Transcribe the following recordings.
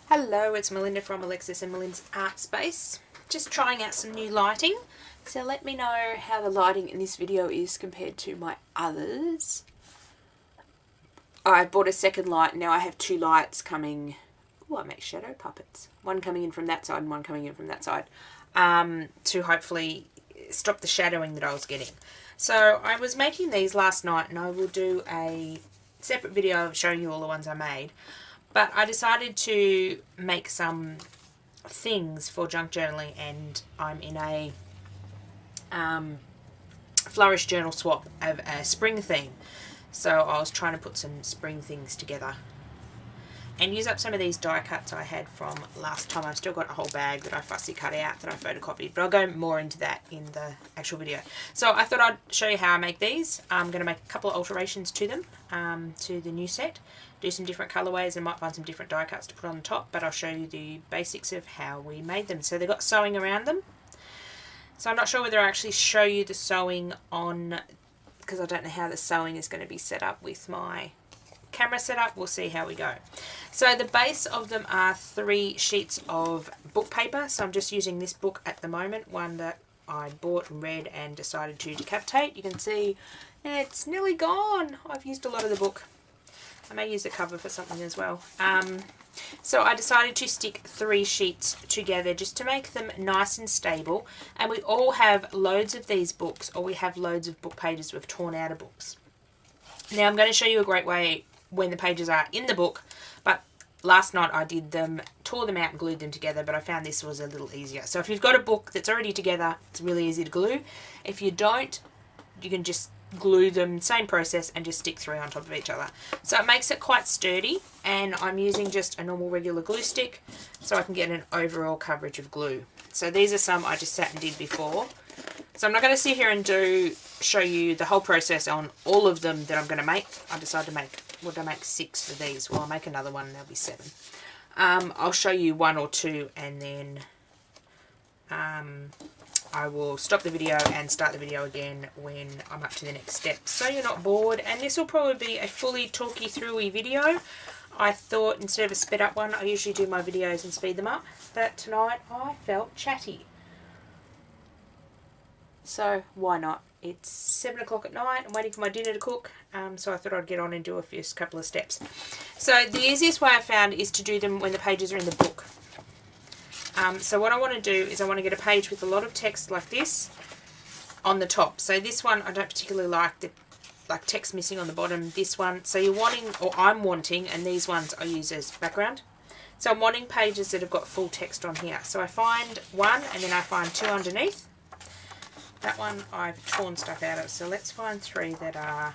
Hello, it's Melinda from Alexis and Melinda's Art Space. Just trying out some new lighting. So let me know how the lighting in this video is compared to my others. I bought a second light. Now I have two lights coming. Oh, I make shadow puppets. One coming in from that side and one coming in from that side. To hopefully stop the shadowing that I was getting. So I was making these last night and I will do a separate video of showing you all the ones I made. But I decided to make some things for junk journaling, and I'm in a Flourish journal swap of a spring theme. So I was trying to put some spring things together and use up some of these die cuts I had from last time. I've still got a whole bag that I fussy cut out that I photocopied, but I'll go more into that in the actual video. So I thought I'd show you how I make these. I'm going to make a couple of alterations to them, to the new set. Do some different colorways and might find some different die cuts to put on the top, but I'll show you the basics of how we made them. So they've got sewing around them. So I'm not sure whether I actually show you the sewing on, because I don't know how the sewing is going to be set up with my camera setup. We'll see how we go. So the base of them are 3 sheets of book paper. So I'm just using this book at the moment, one that I bought and read and decided to decapitate. You can see it's nearly gone. I've used a lot of the book. I may use the cover for something as well. So I decided to stick 3 sheets together just to make them nice and stable. And we all have loads of these books, or we have loads of book pages we've torn out of books. Now I'm going to show you a great way when the pages are in the book, but last night I did them, tore them out and glued them together, but I found this was a little easier. So if you've got a book that's already together, it's really easy to glue. If you don't, you can just glue them, same process, and just stick 3 on top of each other. So it makes it quite sturdy, and I'm using just a normal regular glue stick so I can get an overall coverage of glue. So these are some I just sat and did before. So I'm not going to sit here and show you the whole process on all of them that I'm going to make. I decided to make, would I make 6 for these? Well, I'll make another one and there'll be 7. I'll show you 1 or 2 and then I will stop the video and start the video again when I'm up to the next step, so you're not bored. And this will probably be a fully talky throughy video. I thought instead of a sped up one, I usually do my videos and speed them up, but tonight I felt chatty. So why not? It's 7 o'clock at night. I'm waiting for my dinner to cook, so I thought I'd get on and do a first couple of steps. So the easiest way I found is to do them when the pages are in the book. So what I want to do is I want to get a page with a lot of text like this on the top. So this one I don't particularly like, the text missing on the bottom. This one, so you're wanting, or I'm wanting, and these ones I use as background. So I'm wanting pages that have got full text on here. So I find 1 and then I find 2 underneath. That one I've torn stuff out of. So let's find 3 that are,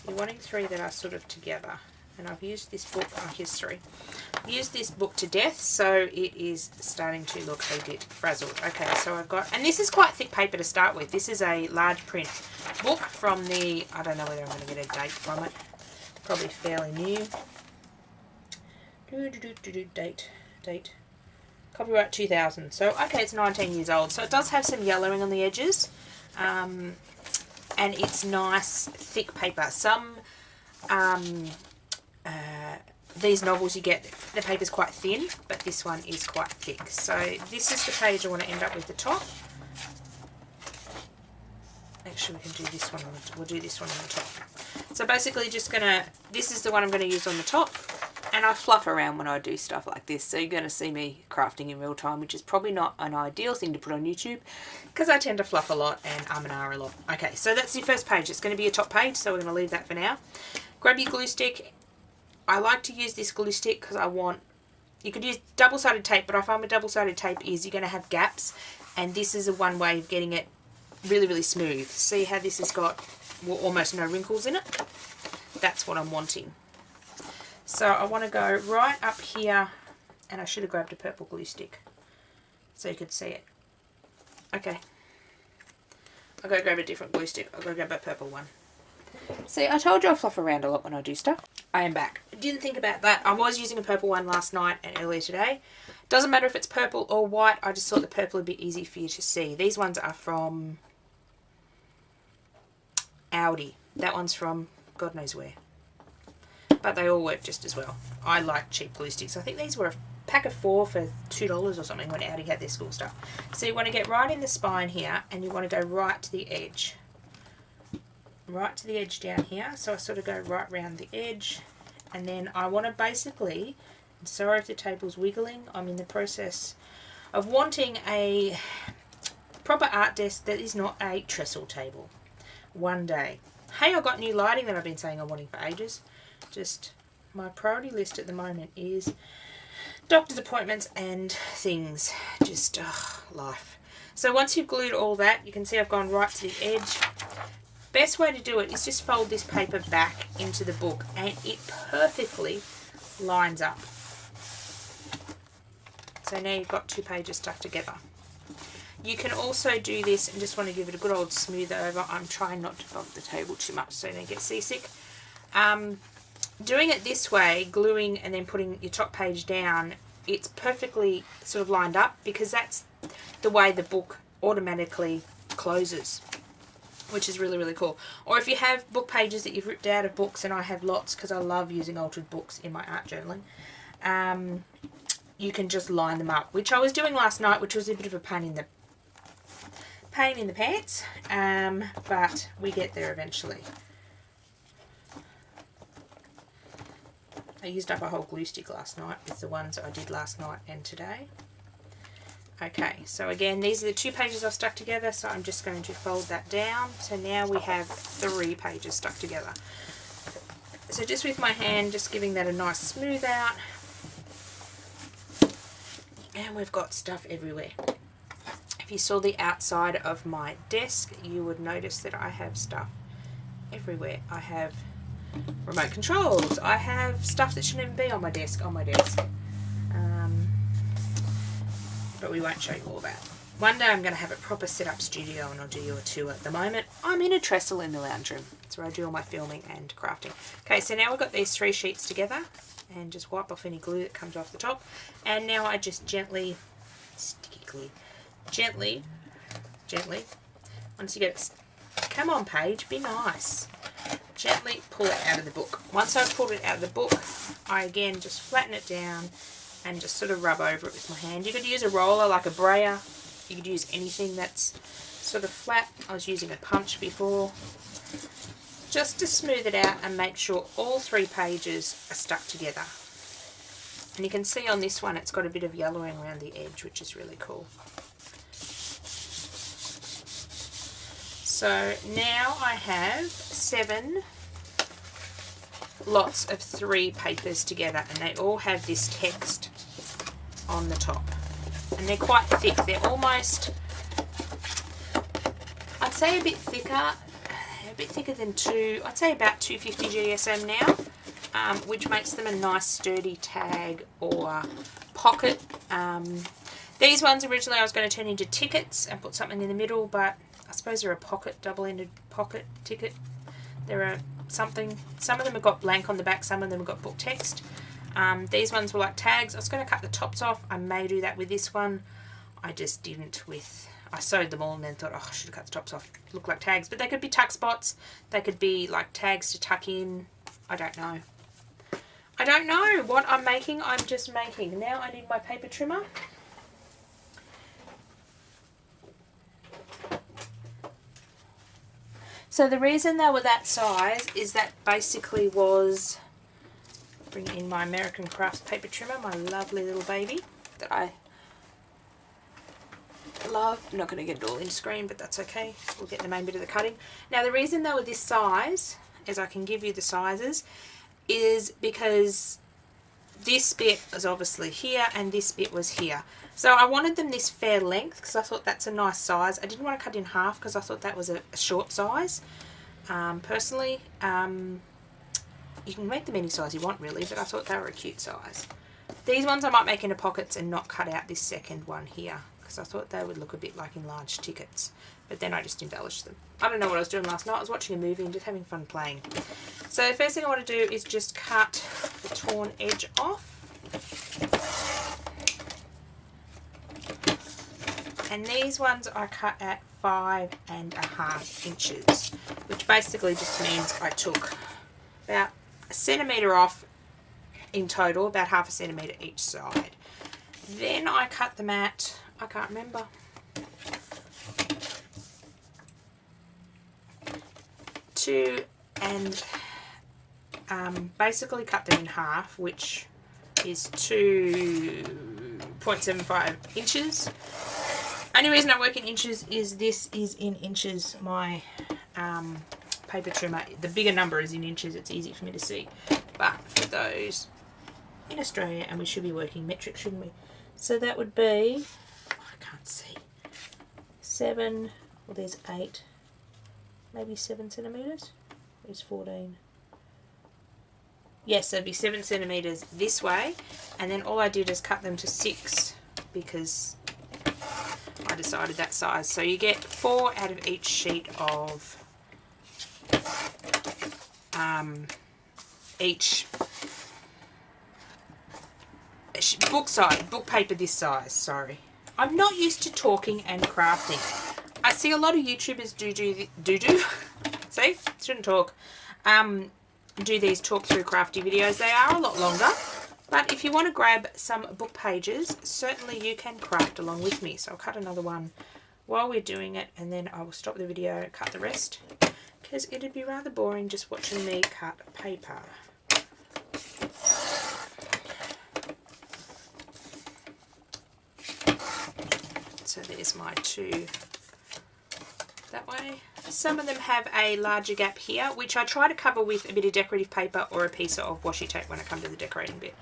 you're wanting 3 that are sort of together. And I've used this book, oh here's 3. I've used this book to death, so it is starting to look a bit frazzled. Okay, so I've got, and this is quite thick paper to start with. This is a large print book from the, I don't know whether I'm going to get a date from it. Probably fairly new. Date. Copyright 2000. So, okay, it's 19 years old. So it does have some yellowing on the edges. And it's nice, thick paper. Some, these novels you get, the paper's quite thin, but this one is quite thick. So this is the page I want to end up with the top. Actually, we can do this one, we'll do this one on the top. So basically just gonna, this is the one I'm going to use on the top, and I fluff around when I do stuff like this. So you're going to see me crafting in real time, which is probably not an ideal thing to put on YouTube, because I tend to fluff a lot and and a lot. Okay, so that's the first page. It's going to be a top page, so we're going to leave that for now. Grab your glue stick. I like to use this glue stick because I want, you could use double-sided tape, but I find with double-sided tape is you're going to have gaps, and this is one way of getting it really, really smooth. See how this has got, well, almost no wrinkles in it? That's what I'm wanting. So I want to go right up here, and I should have grabbed a purple glue stick so you could see it. Okay. I've got to grab a different glue stick. I've got to grab a purple one. See, I told you I fluff around a lot when I do stuff. I am back. I didn't think about that. I was using a purple one last night and earlier today. Doesn't matter if it's purple or white. I just thought the purple would be easy for you to see. These ones are from Audi. That one's from God knows where. But they all work just as well. I like cheap glue sticks. I think these were pack of 4 for $2 or something when Audi had their school stuff. So you want to get right in the spine here, and you want to go right to the edge. Right to the edge down here. So I sort of go right round the edge, and then I want to basically, I'm sorry if the table's wiggling, I'm in the process of wanting a proper art desk that is not a trestle table. One day. Hey, I got new lighting that I've been saying I'm wanting for ages. Just my priority list at the moment is doctor's appointments and things. Just life. So once you've glued all that, you can see I've gone right to the edge. Best way to do it is just fold this paper back into the book, and it perfectly lines up. So now you've got 2 pages stuck together. You can also do this and just want to give it a good old smooth over. I'm trying not to bump the table too much so you don't get seasick. Doing it this way, gluing and then putting your top page down, it's perfectly sort of lined up because that's the way the book automatically closes, which is really, really cool. Or if you have book pages that you've ripped out of books, and I have lots because I love using altered books in my art journaling, you can just line them up, which I was doing last night, which was a bit of a pain in the pants, but we get there eventually. I used up a whole glue stick last night with the ones I did last night and today. Okay, so again, these are the 2 pages I've stuck together, so I'm just going to fold that down. So now we have 3 pages stuck together. So just with my hand, just giving that a nice smooth out. And we've got stuff everywhere. If you saw the outside of my desk, you would notice that I have stuff everywhere. I have remote controls. I have stuff that shouldn't even be on my desk. But we won't show you all that. One day I'm going to have a proper set-up studio and I'll do you a tour. At the moment, I'm in a trestle in the lounge room. That's where I do all my filming and crafting. Okay, so now we've got these 3 sheets together, and just wipe off any glue that comes off the top. And now I just gently, sticky glue, gently, once you get it, come on page, be nice. Gently pull it out of the book. Once I've pulled it out of the book, I again just flatten it down and just sort of rub over it with my hand. You could use a roller like a brayer. You could use anything that's sort of flat. I was using a punch before. Just to smooth it out and make sure all 3 pages are stuck together. And you can see on this one it's got a bit of yellowing around the edge, which is really cool. So now I have 7 lots of 3 papers together, and they all have this text on the top. And they're quite thick. They're almost, I'd say a bit thicker than I'd say about 250 GSM now, which makes them a nice sturdy tag or pocket. These ones originally I was going to turn into tickets and put something in the middle, but I suppose they're a pocket, double-ended pocket ticket. There are something, some of them have got blank on the back, some of them have got book text. These ones were like tags. I was going to cut the tops off. I may do that with this one. I just didn't I sewed them all and then thought, oh, I should have cut the tops off. Look like tags. But they could be tuck spots. They could be like tags to tuck in. I don't know. I don't know what I'm making. I'm just making. Now I need my paper trimmer. So the reason they were that size is that basically was, bring in my American Crafts paper trimmer, my lovely little baby that I love. I'm not going to get it all in screen, but that's okay. We'll get the main bit of the cutting. Now the reason they were this size, as I can give you the sizes, is because this bit was obviously here and this bit was here. So I wanted them this fair length because I thought that's a nice size. I didn't want to cut in half because I thought that was a short size. Personally, you can make them any size you want really, but I thought they were a cute size. These ones I might make into pockets and not cut out this second one here because I thought they would look a bit like enlarged tickets, but then I just embellished them. I don't know what I was doing last night. I was watching a movie and just having fun playing. So the first thing I want to do is just cut the torn edge off. And these ones I cut at 5.5 inches, which basically just means I took about 1 centimetre off in total, about 1/2 centimetre each side. Then I cut them at, I can't remember, basically cut them in half, which is 2.75 inches. Only reason I work in inches is this is in inches, my paper trimmer. The bigger number is in inches, it's easy for me to see. But for those in Australia, and we should be working metric, shouldn't we? So that would be, I can't see, 7, well there's 8, maybe 7 centimetres. There's 14. Yes, that'd be 7 centimetres this way, and then all I did is cut them to 6 because I decided that size. So you get 4 out of each sheet of each book paper this size. Sorry, I'm not used to talking and crafting. I see a lot of YouTubers do see, shouldn't talk, do these talk through crafty videos. They are a lot longer, but if you want to grab some book pages, certainly you can craft along with me. So I'll cut another one while we're doing it, and then I will stop the video and cut the rest, because it'd be rather boring just watching me cut paper. So there's my 2 that way. Some of them have a larger gap here, which I try to cover with a bit of decorative paper or a piece of washi tape when I come to the decorating bit.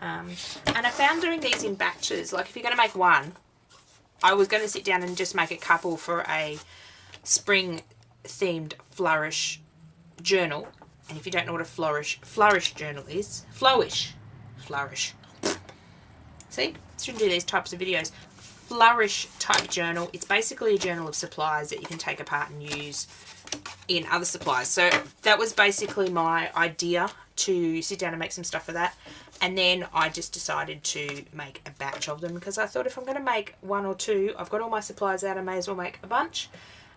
And I found doing these in batches, like if you're going to make one, I was going to sit down and just make a couple for a spring themed flourish journal. And if you don't know what a flourish journal is, flourish. See, shouldn't do these types of videos. Flourish type journal. It's basically a journal of supplies that you can take apart and use in other supplies. So that was basically my idea, to sit down and make some stuff for that. And then I just decided to make a batch of them, because I thought if I'm going to make 1 or 2, I've got all my supplies out, I may as well make a bunch.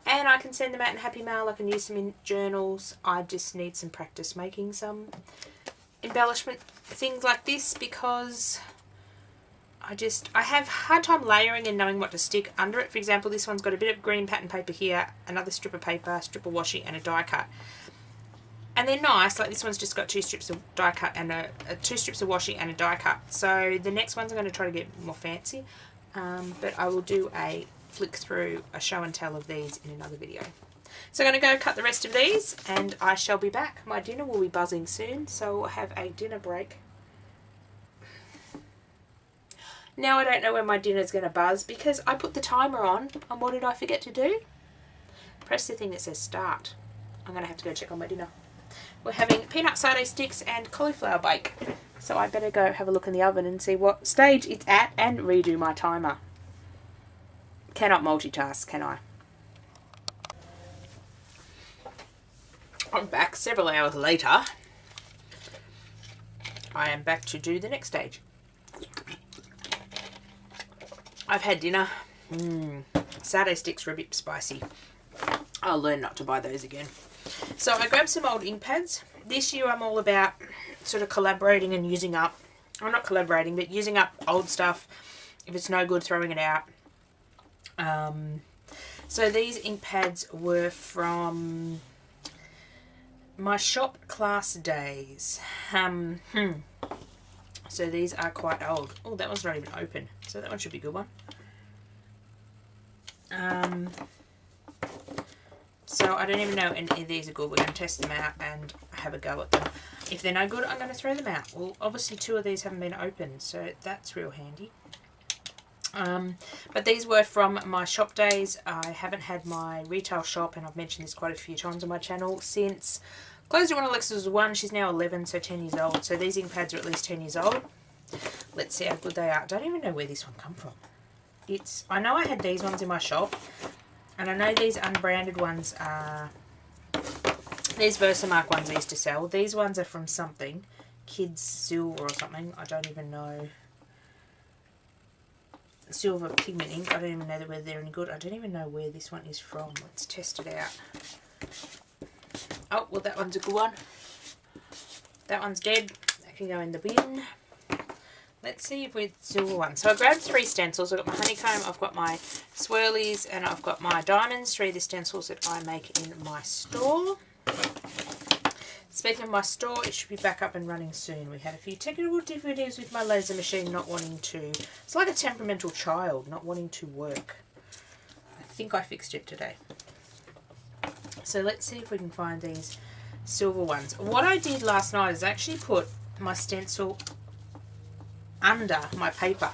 And I can send them out in Happy Mail, I can use them in journals. I just need some practice making some embellishment things like this, because I have a hard time layering and knowing what to stick under it. For example, this one's got a bit of green pattern paper here, another strip of paper, strip of washi, and a die cut. And they're nice, like this one's just got 2 strips of die cut and 2 strips of washi and a die cut. So the next ones I'm going to try to get more fancy, but I will do a flick through, a show and tell of these in another video. So I'm going to go cut the rest of these, and I shall be back. My dinner will be buzzing soon, so we'll have a dinner break. Now I don't know when my dinner's going to buzz, because I put the timer on, and what did I forget to do? Press the thing that says start. I'm going to have to go check on my dinner. We're having peanut satay sticks and cauliflower bake, so I better go have a look in the oven and see what stage it's at and redo my timer. Cannot multitask, can I? I'm back several hours later. I am back to do the next stage. I've had dinner. Satay sticks were a bit spicy. I'll learn not to buy those again. So I grabbed some old ink pads. This year I'm all about sort of collaborating and using up, or not collaborating, but using up old stuff. If it's no good, throwing it out. So these ink pads were from my shop class days. So these are quite old. Oh, that one's not even open, so that one should be a good one. So I don't even know if any of these are good. We're going to test them out and have a go at them. If they're no good, I'm going to throw them out. Well, obviously 2 of these haven't been opened, so that's real handy. But these were from my shop days. I haven't had my retail shop, and I've mentioned this quite a few times on my channel, since closed it when Alexis was 1. She's now 11, so 10 years old. So these ink pads are at least 10 years old. Let's see how good they are. I don't even know where this one come from. I know I had these ones in my shop, and I know these unbranded ones are, these Versamark ones I used to sell. These ones are from something, Kids Silver or something. I don't even know. Silver pigment ink. I don't even know whether they're any good. I don't even know where this one is from. Let's test it out. Oh, well, that one's a good one. That one's dead. can go in the bin. Let's see if we're silver one. So I grabbed 3 stencils. I've got my honeycomb, I've got my swirlies, and I've got my diamonds, 3 of the stencils that I make in my store. Speaking of my store, it should be back up and running soon. We had a few technical difficulties with my laser machine not wanting to. It's like a temperamental child not wanting to work. I think I fixed it today. So let's see if we can find these silver ones. What I did last night is actually put my stencil under my paper,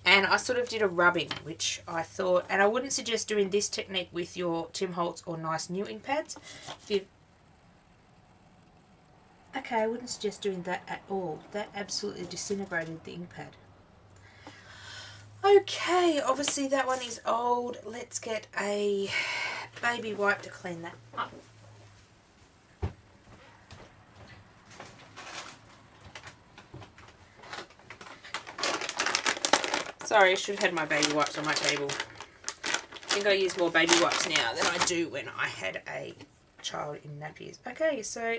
and I sort of did a rubbing, which I thought, and I wouldn't suggest doing this technique with your Tim Holtz or nice new ink pads. Okay, I wouldn't suggest doing that at all. That absolutely disintegrated the ink pad. Okay, obviously that one is old. Let's get a baby wipe to clean that up. Sorry, I should have had my baby wipes on my table. I think I use more baby wipes now than I do when I had a child in nappies. Okay, so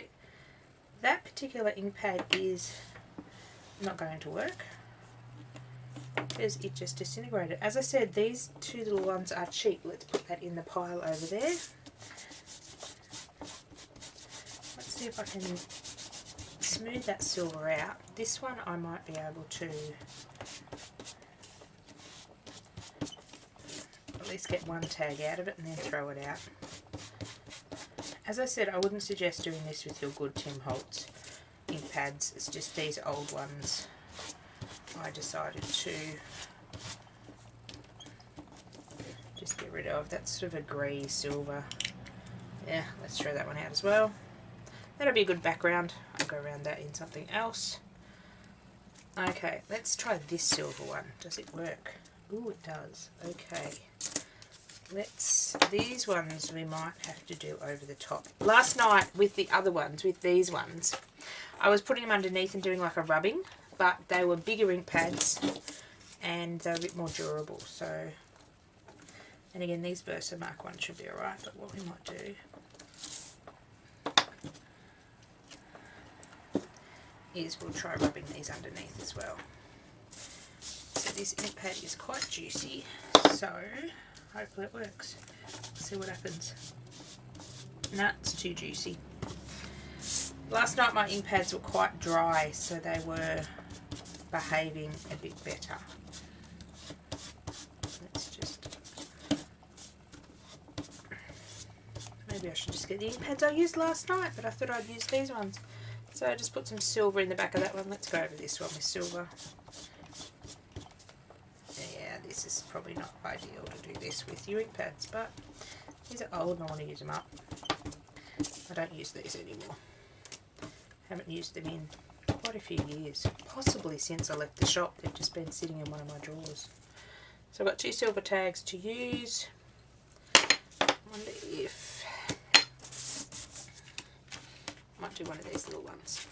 that particular ink pad is not going to work because it just disintegrated. As I said, these 2 little ones are cheap. Let's put that in the pile over there. Let's see if I can smooth that silver out. This one I might be able to at least get one tag out of it and then throw it out. As I said, I wouldn't suggest doing this with your good Tim Holtz ink pads. It's just these old ones I decided to just get rid of. That's sort of a grey silver. Yeah, let's throw that one out as well. That'll be a good background. I'll go around that in something else. Okay, let's try this silver one. Does it work? Ooh, it does. Okay. These ones we might have to do over the top. Last night with the other ones, with these ones, I was putting them underneath and doing like a rubbing, but they were bigger ink pads and they're a bit more durable. So, and again, these Versamark ones should be alright, but what we might do is we'll try rubbing these underneath as well. So this ink pad is quite juicy, so hopefully it works. Let's see what happens. Nah, it's too juicy. Last night my ink pads were quite dry, so they were behaving a bit better. Let's just... maybe I should just get the ink pads I used last night, but I thought I'd use these ones. So I just put some silver in the back of that one. Let's go over this one with silver. Yeah, this is probably not ideal to do this with your ink pads, but these are old and I want to use them up. I don't use these anymore. Haven't used them in quite a few years, possibly since I left the shop. They've just been sitting in one of my drawers. So I've got 2 silver tags to use. I wonder if I might do one of these little ones.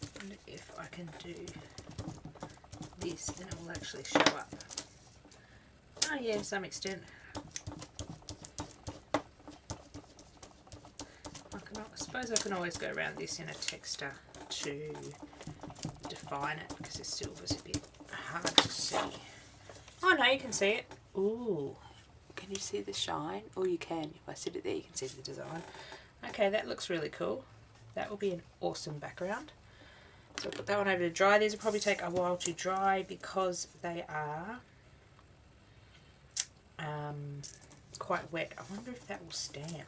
I wonder if I can do this and it will actually show up. Oh yeah, to some extent. I suppose I can always go around this in a texture to define it, because the silver's a bit hard to see. Oh no, you can see it. Ooh, can you see the shine? Oh, you can. If I sit it there, you can see the design. Okay, that looks really cool. That will be an awesome background. So I'll put that one over to dry. These will probably take a while to dry because they are quite wet. I wonder if that will stamp.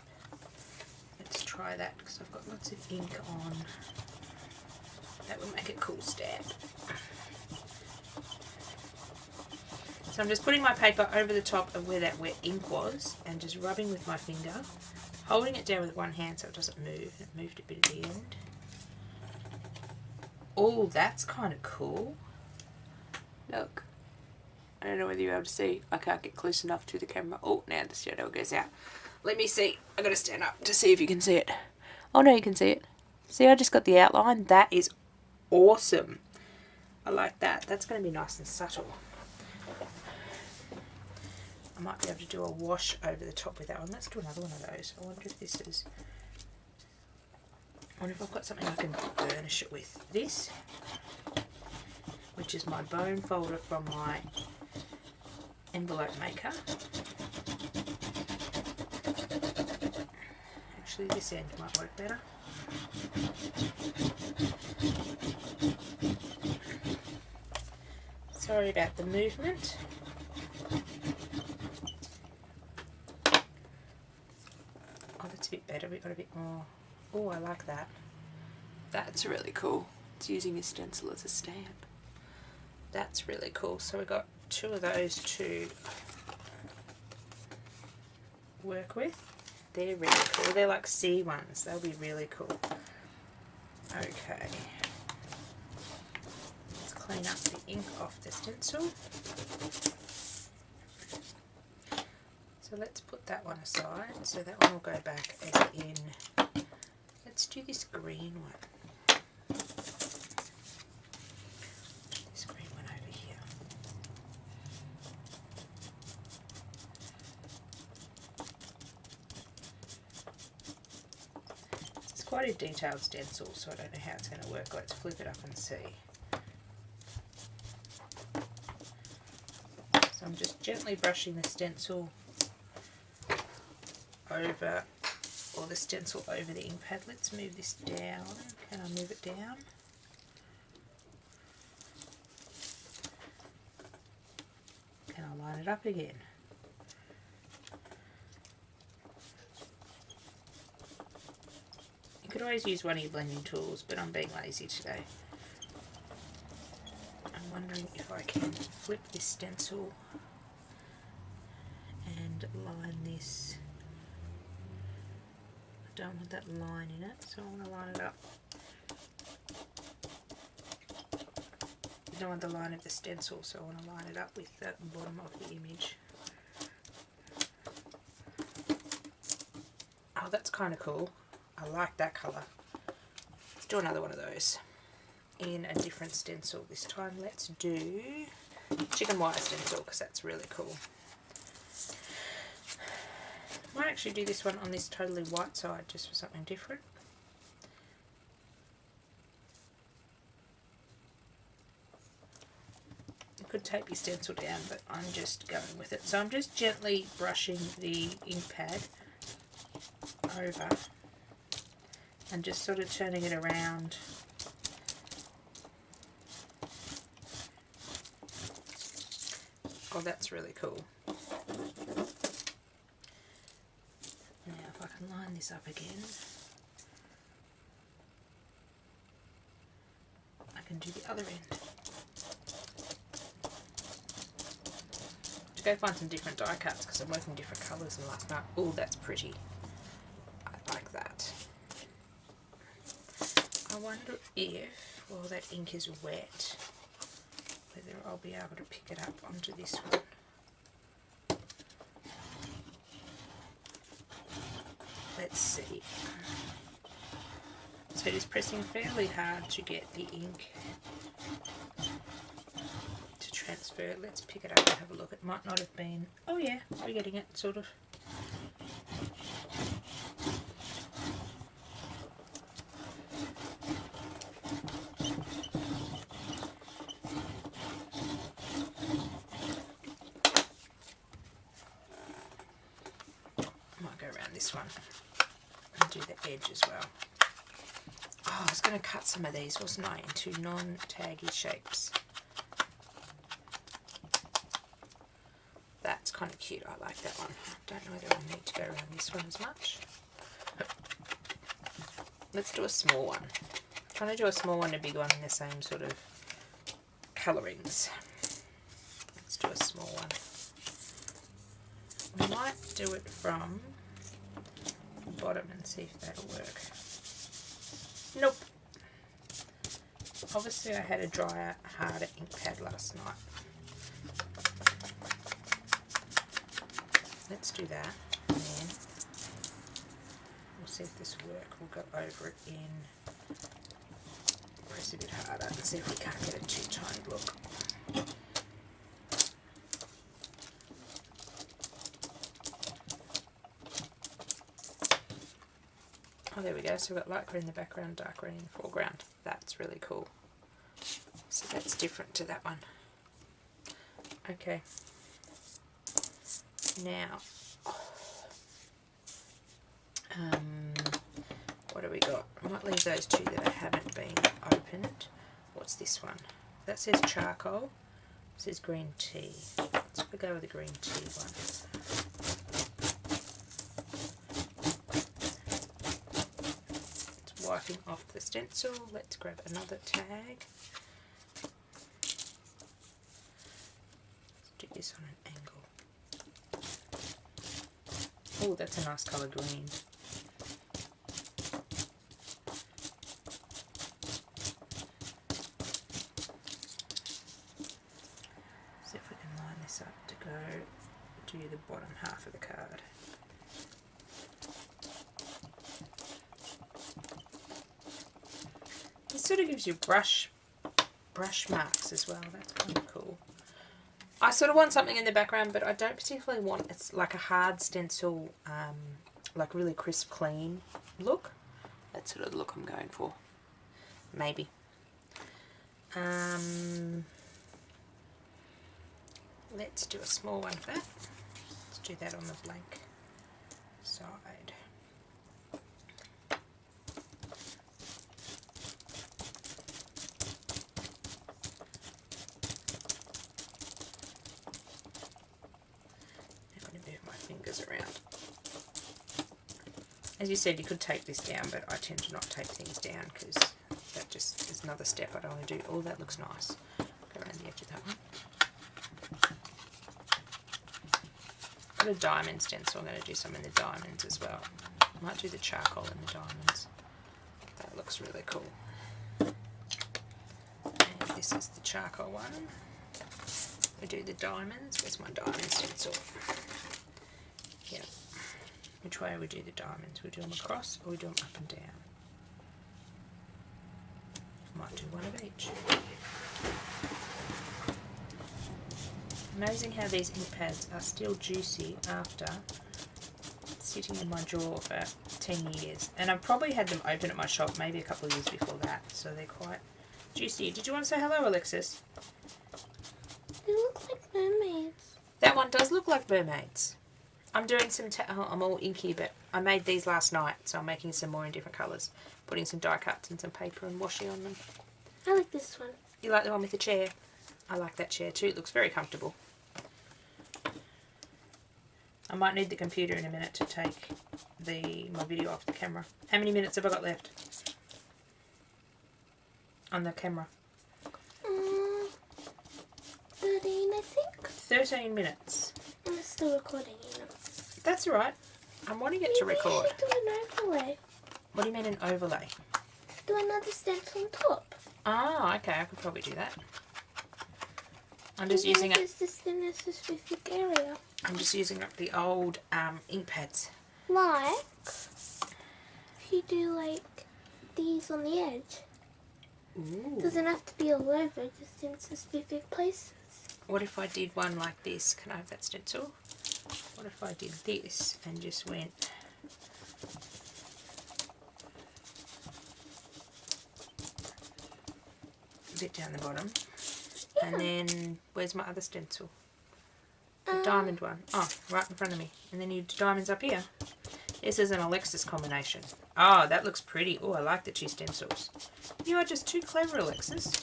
Let's try that because I've got lots of ink on. That will make a cool stamp. So I'm just putting my paper over the top of where that wet ink was and just rubbing with my finger, holding it down with one hand so it doesn't move. It moved a bit at the end. Oh, that's kind of cool. Look. I don't know whether you're able to see. I can't get close enough to the camera. Oh, now the shadow goes out. Let me see. I've got to stand up to see if you can see it. Oh no, you can see it. See, I just got the outline. That is awesome. I like that. That's going to be nice and subtle. I might be able to do a wash over the top with that one. Let's do another one of those. I wonder if this is... I wonder if I've got something I can burnish it with. This, which is my bone folder from my envelope maker. Actually, this end might work better. Sorry about the movement. Oh, that's a bit better. We've got a bit more. Oh, I like that. That's really cool. It's using a stencil as a stamp. That's really cool. So we've got 2 of those to work with. They're really cool. They're like C ones. They'll be really cool. Okay. Let's clean up the ink off the stencil. So let's put that one aside. So that one will go back as in. Let's do this green one. This green one over here. It's quite a detailed stencil, so I don't know how it's going to work. Let's flip it up and see. So I'm just gently brushing the stencil over, or the stencil over the ink pad. Let's move this down. Can I move it down? Can I line it up again? You could always use one of your blending tools, but I'm being lazy today. I'm wondering if I can flip this stencil and line this. I don't want that line in it, so I want to line it up. I don't want the line of the stencil, so I want to line it up with the bottom of the image. Oh, that's kind of cool. I like that colour. Let's do another one of those in a different stencil. This time let's do chicken wire stencil, because that's really cool. Might actually do this one on this totally white side just for something different. You could tape your stencil down, but I'm just going with it. So I'm just gently brushing the ink pad over and just sort of turning it around. Oh, that's really cool. Now if I can line this up again, I can do the other end. To go find some different die cuts because I'm working different colours than last night. Oh, that's pretty. I like that. I wonder if, while that ink is wet, whether I'll be able to pick it up onto this one. Let's see. So it is pressing fairly hard to get the ink to transfer. Let's pick it up and have a look. It might not have been, oh yeah, we're getting it, sort of. Might go around this one and do the edge as well. Oh, I was going to cut some of these, wasn't I, into non-taggy shapes. That's kind of cute. I like that one. Don't know whether I need to go around this one as much. Let's do a small one. I'm trying to do a small one and a big one in the same sort of colourings. Let's do a small one. I might do it from the bottom and see if that'll work. Nope. Obviously I had a drier, harder ink pad last night. Let's do that, and then we'll see if this works. We'll go over it in, press a bit harder and see if we can't get a too tiny look. Oh, there we go. go. So we've got light green in the background, dark green in the foreground. That's really cool. So that's different to that one. Okay. Now, what do we got? I might leave those two that I haven't been opened. What's this one? That says charcoal. It says green tea. Let's go with the green tea one. It's wiping off the stencil. Let's grab another tag. Let's do this on an angle. Oh, that's a nice colour green. Up to go do the bottom half of the card. This sort of gives you brush marks as well. That's kind of cool. I sort of want something in the background, but I don't particularly want it's like a hard stencil, like really crisp, clean look. That's sort of the look I'm going for. Maybe. Let's do a small one for that. Let's do that on the blank side. I'm going to move my fingers around. As you said, you could take this down, but I tend to not take things down because that just is another step I don't want to do. Oh, that looks nice. Go around the edge of that one. A diamond stencil. I'm going to do some in the diamonds as well. I might do the charcoal in the diamonds. That looks really cool. And this is the charcoal one. We do the diamonds. Where's my diamond stencil? Yeah. Which way we do the diamonds? We do them across or we do them up and down? Might do one of each. Amazing how these ink pads are still juicy after sitting in my drawer for 10 years. And I've probably had them open at my shop maybe a couple of years before that, so they're quite juicy. Did you want to say hello, Alexis? They look like mermaids. That one does look like mermaids. I'm doing some, I'm all inky, but I made these last night, so I'm making some more in different colours. Putting some die cuts and some paper and washi on them. I like this one. You like the one with the chair? I like that chair too. It looks very comfortable. I might need the computer in a minute to take my video off the camera. How many minutes have I got left on the camera? 13, I think. 13 minutes. I'm still recording, you know. That's alright. I'm wanting it to record. Maybe I should do an overlay. What do you mean an overlay? Do another stencil on top. Ah, okay. I could probably do that. I'm just using it. This is in a specific area. I'm just using up the old ink pads. Like, if you do like these on the edge. Ooh. It doesn't have to be all over, just in specific places. What if I did one like this? Can I have that stencil? What if I did this and just went a bit down the bottom? Yeah. And then, where's my other stencil? The diamond one. Oh, right in front of me. And then you do diamonds up here. This is an Alexis combination. Oh, that looks pretty. Oh, I like the two stencils. You are just too clever, Alexis.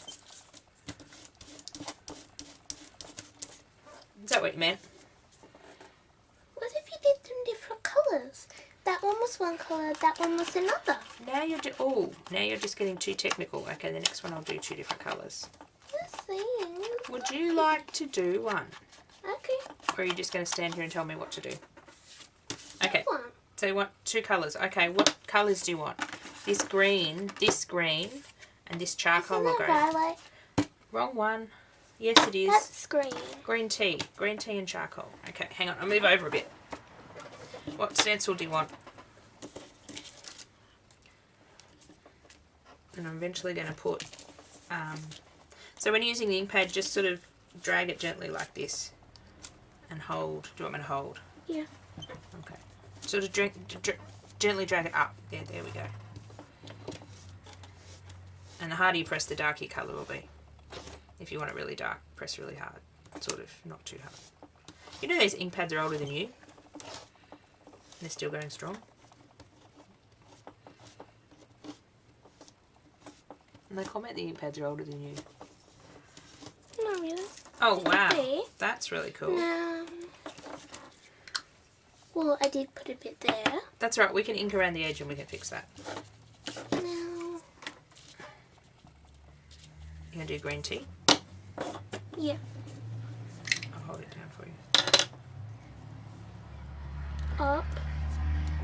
Is that what you meant? What if you did them different colours? That one was one colour, that one was another. Now you're now you're just getting too technical. Okay, the next one I'll do two different colours. Just saying. Would you like to do one? Okay. Or are you just going to stand here and tell me what to do? Okay. One. So you want two colours. Okay, what colours do you want? This green, and this charcoal Isn't will that go. violet? Wrong one. Yes, it is. That's green. Green tea and charcoal. Okay, hang on. I'll move over a bit. What stencil do you want? And I'm eventually going to put... so when you're using the ink pad, just sort of drag it gently like this. And hold. Do you want me to hold? Yeah. Okay. Sort of gently drag it up. Yeah, there we go. And the harder you press, the darker your colour will be. If you want it really dark, press really hard. Sort of, not too hard. You know these ink pads are older than you? They're still going strong. And they comment the ink pads are older than you. Not really. Oh wow, Okay. that's really cool. Well, I did put a bit there. That's right, we can ink around the edge and we can fix that. Now. You gonna do green tea? Yeah. I'll hold it down for you. Up.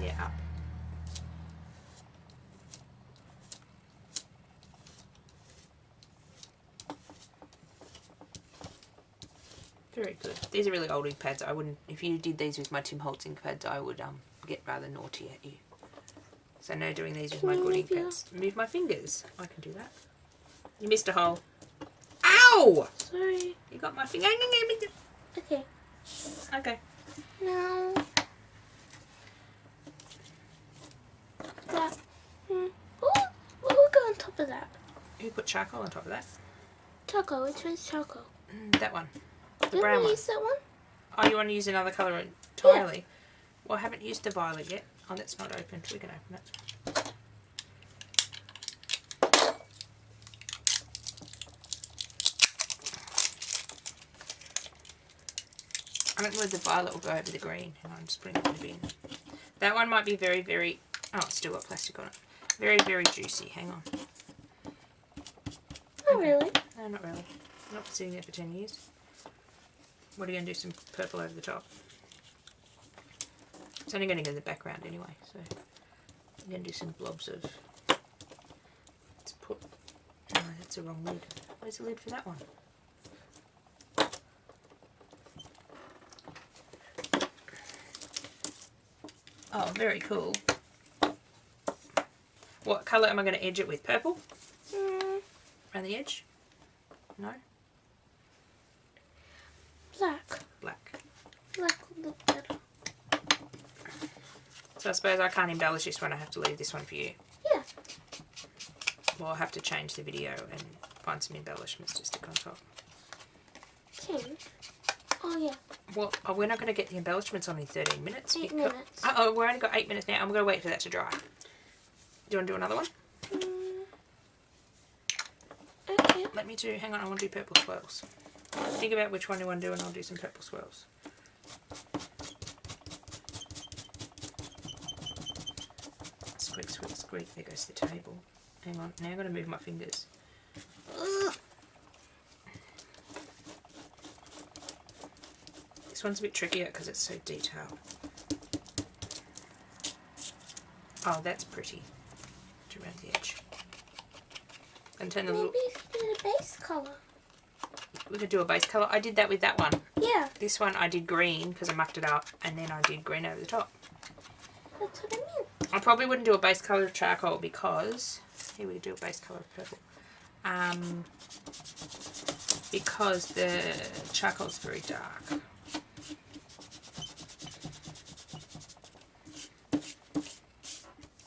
Yeah, up. Very good. These are really old ink pads. I wouldn't, if you did these with my Tim Holtz ink pads, I would get rather naughty at you. So no doing these with my good ink pads. Move my fingers. I can do that. You missed a hole. Ow! Sorry. You got my finger. Okay. Okay. Now. That. Oh, what will go on top of that? You put charcoal on top of that. Charcoal. Which one's charcoal? That one. The Didn't brown we one. use that one? Oh, you want to use another colour entirely? Yeah. Well, I haven't used the violet yet. Oh, that's not open. We can open it. I don't know whether the violet will go over the green. Hang on, I'm just putting it in the bin. That one might be very, very... Oh, it's still got plastic on it. Very, very juicy. Hang on. Not really. No, not really. Not sitting there for 10 years. What are you going to do? Some purple over the top? It's only going to go in the background anyway, so I'm going to do some blobs of... Let's put... No, that's the wrong lid. Where's the lid for that one? Oh, very cool. What colour am I going to edge it with? Purple? Around the edge? No? Black. Black. Black would look better. So I suppose I can't embellish this one, I have to leave this one for you. Yeah. Well, I'll have to change the video and find some embellishments to stick on top. Change? Oh, yeah. Well, we're not going to get the embellishments on in 13 minutes. 8 minutes. Uh-oh, we've only got 8 minutes now. I'm going to wait for that to dry. Do you want to do another one? Okay. Let me do... Hang on, I want to do purple swirls. Think about which one you want to do and I'll do some purple swirls. Squeak, squeak, squeak. There goes the table. Hang on. Now I'm going to move my fingers. Ugh. This one's a bit trickier because it's so detailed. Oh, that's pretty. To around the edge. And turn the little... Maybe do a base colour. We could do a base colour. I did that with that one. Yeah. This one I did green because I mucked it up, and then I did green over the top. That's what I mean. I probably wouldn't do a base colour of charcoal because... Here we do a base colour of purple. Because the charcoal's very dark.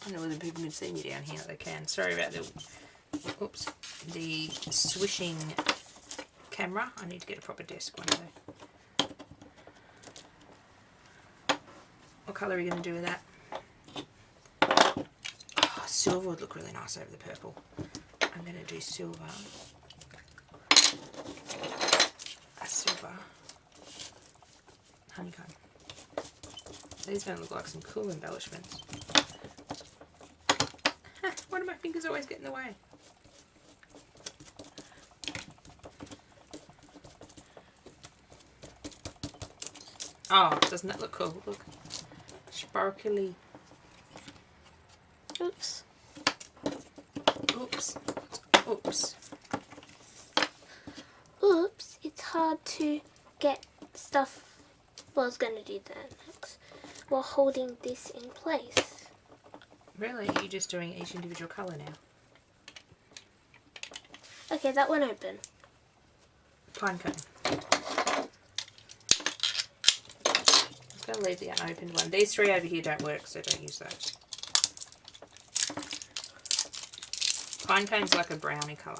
I don't know whether people can see me down here. They can. Sorry about the... Oops. The swishing camera. I need to get a proper desk one day. What colour are you going to do with that? Oh, silver would look really nice over the purple. I'm going to do silver. A silver honeycomb. These are going to look like some cool embellishments. Why do my fingers always get in the way? Oh, doesn't that look cool? Look. Sparkly. Oops. Oops. Oops. Oops. It's hard to get stuff. Well, I was going to do that next. While holding this in place. Really? You're just doing each individual colour now? Okay, that one open. Pine cone. I'm going to leave the unopened one. These three over here don't work, so don't use those. Pine cone's like a brownie colour.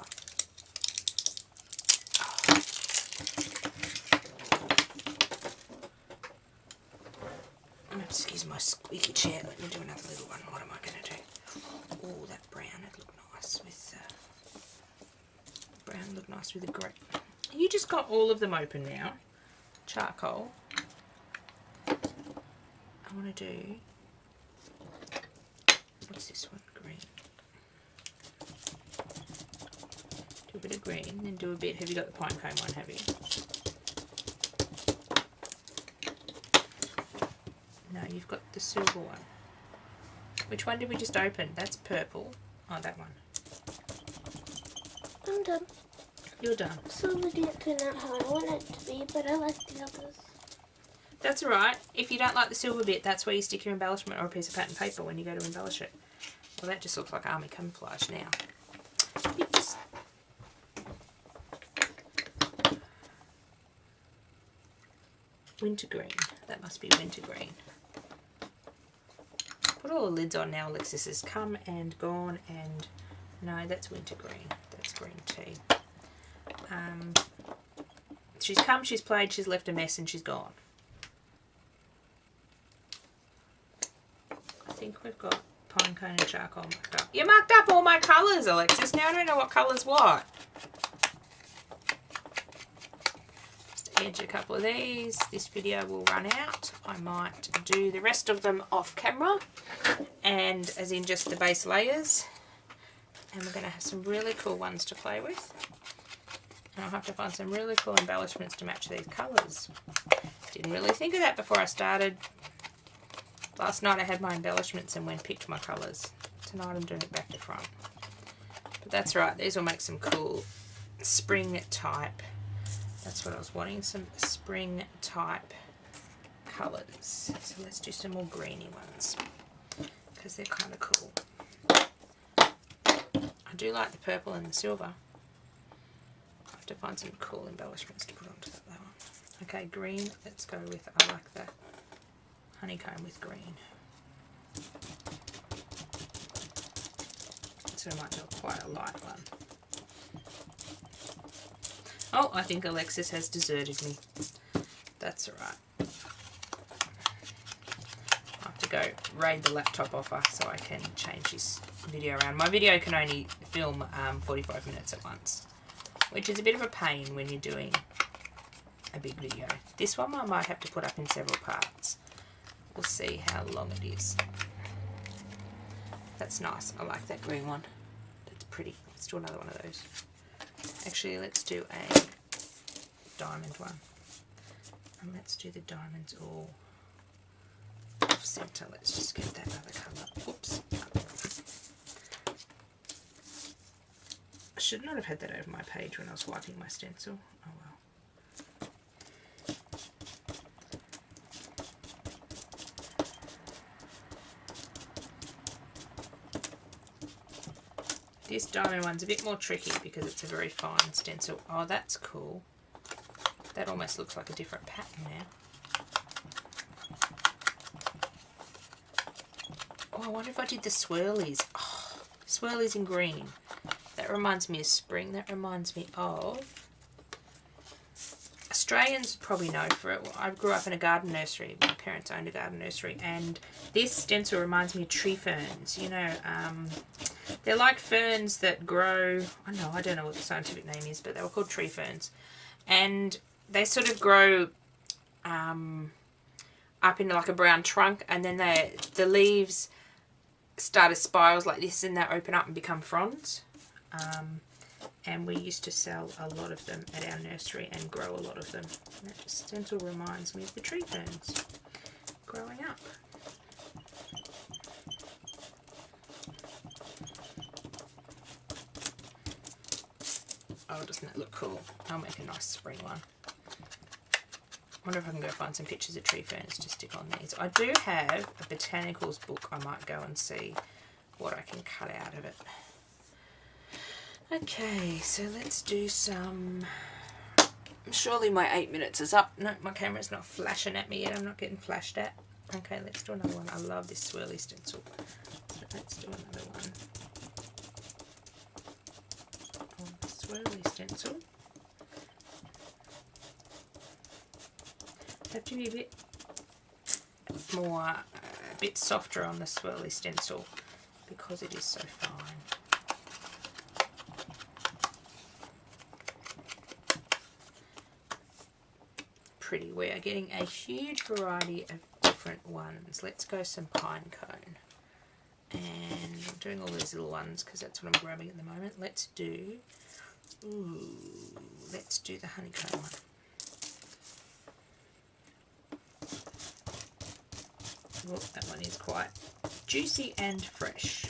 Excuse my squeaky chair. Let me do another little one. What am I going to do? Oh, that brown would look nice with brown. Look nice with the green. You just got all of them open now. Charcoal. I want to do. What's this one? Green. Do a bit of green, then do a bit. Have you got the pine cone one? Have you? No, you've got the silver one. Which one did we just open? That's purple. Oh, that one. I'm done. You're done. Silver didn't turn out how I want it to be, but I like the others. That's alright. If you don't like the silver bit, that's where you stick your embellishment or a piece of pattern paper when you go to embellish it. Well, that just looks like army camouflage now. You just... Winter green. That must be winter green. Put all the lids on now. Alexis has come and gone, and no, that's winter green. That's green tea. She's come, she's played, she's left a mess, and she's gone. I think we've got pine cone and charcoal marked up. You marked up all my colours, Alexis. Now I don't know what colour's what. Just edge a couple of these. This video will run out. I might do the rest of them off camera, and as in just the base layers. And we're going to have some really cool ones to play with. And I'll have to find some really cool embellishments to match these colours. Didn't really think of that before I started. Last night I had my embellishments and went picked my colours. Tonight I'm doing it back to front. But that's right, these will make some cool spring type. That's what I was wanting, some spring type colours. So let's do some more greeny ones, because they're kind of cool. I do like the purple and the silver. I have to find some cool embellishments to put onto that one. Okay, green, let's go with, I like the honeycomb with green. So I might do quite a light one. Oh, I think Alexis has deserted me. That's alright. I have to go raid the laptop off her so I can change this video around. My video can only film 45 minutes at once, which is a bit of a pain when you're doing a big video. This one I might have to put up in several parts. We'll see how long it is. That's nice. I like that green one. That's pretty. Let's do another one of those. Actually, let's do a diamond one. And let's do the diamonds all off center. Let's just get that other colour. Oops. I should not have had that over my page when I was wiping my stencil. Oh well. This diamond one's a bit more tricky because it's a very fine stencil. Oh, that's cool. That almost looks like a different pattern now. Oh, I wonder if I did the swirlies. Oh, swirlies in green. That reminds me of spring. That reminds me of... Australians probably know for it. I grew up in a garden nursery. My parents owned a garden nursery, and this stencil reminds me of tree ferns. You know, they're like ferns that grow, I don't know what the scientific name is, but they were called tree ferns. And they sort of grow up into like a brown trunk, and then the leaves start as spirals like this, and they open up and become fronds. And we used to sell a lot of them at our nursery and grow a lot of them. And that just stencil reminds me of the tree ferns growing up. Oh, doesn't that look cool? I'll make a nice spring one. I wonder if I can go find some pictures of tree ferns to stick on these. I do have a botanicals book. I might go and see what I can cut out of it. Okay, so let's do some... Surely my 8 minutes is up. No, my camera's not flashing at me yet. I'm not getting flashed at. Okay, let's do another one. I love this swirly stencil. So let's do another one. have to be a bit more, a bit softer on the swirly stencil because it is so fine. Pretty. We are getting a huge variety of different ones. Let's go some pine cone. And I'm doing all these little ones because that's what I'm grabbing at the moment. Let's do the honeycomb one. Oh, that one is quite juicy and fresh.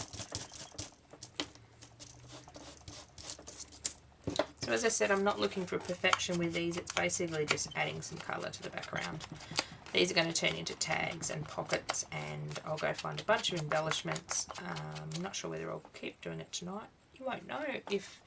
So as I said, I'm not looking for perfection with these. It's basically just adding some colour to the background. These are going to turn into tags and pockets, and I'll go find a bunch of embellishments. I'm not sure whether I'll keep doing it tonight. You won't know if